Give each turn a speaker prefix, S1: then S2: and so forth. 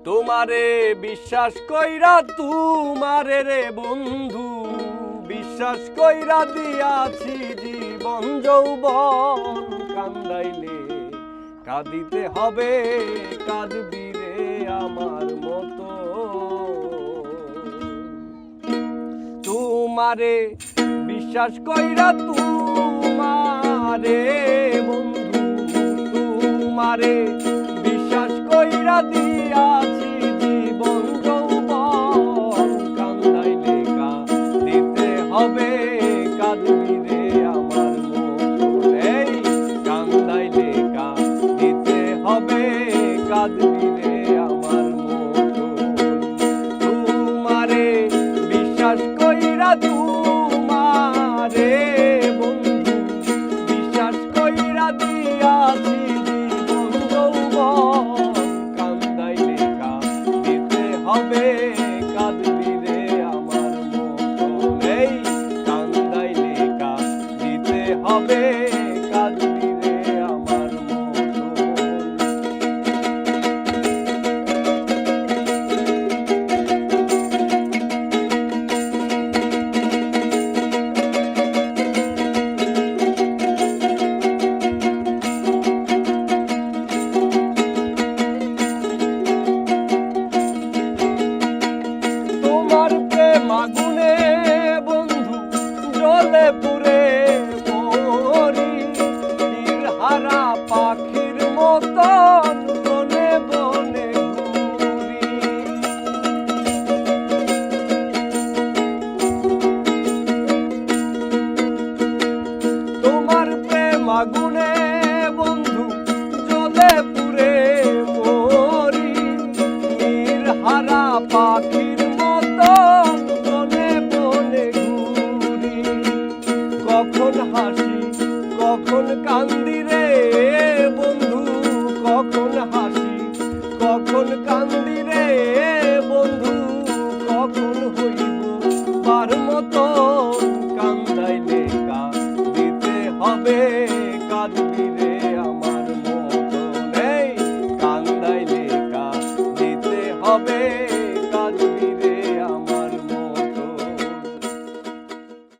S1: তোমারে বিশ্বাস কইরা তোমারে রে বন্ধু বিশ্বাস কইরা দিয়াছি জীবন যৌবন কান্দাইলে কাঁদিতে হবে কাঁদবি রে আমার মতো তোমারে বিশ্বাস কইরা তোমারে বন্ধু তোমারে বিশ্বাস কইরা দিয়াছি জীবন যৌবন কান্দাইলে কাঁদিতে হবে কাঁদবি রে আমার মতো এই কান্দাইলে কাঁদিতে হবে কাঁদবি রে আমার মতো তোমারে বিশ্বাস কইরা তোমারে বন্ধু বিশ্বাস কইরা দিয়াছি জীবন যৌবন কান্দাইলে কাঁদিতে হবে কাঁদবি রে আমার মতো এই কান্দাইলে কাঁদিতে হবে কাঁদবি রে আমার মতো মাগুনে বন্ধু জলে পুরে মরি হারা পাখির মতন বনে বনে ঘুরি তোমার প্রেম আগুনে বন্ধু জলে পুরে মরি হারা পাখির মতন কখন হাসি কখন কান্দি রে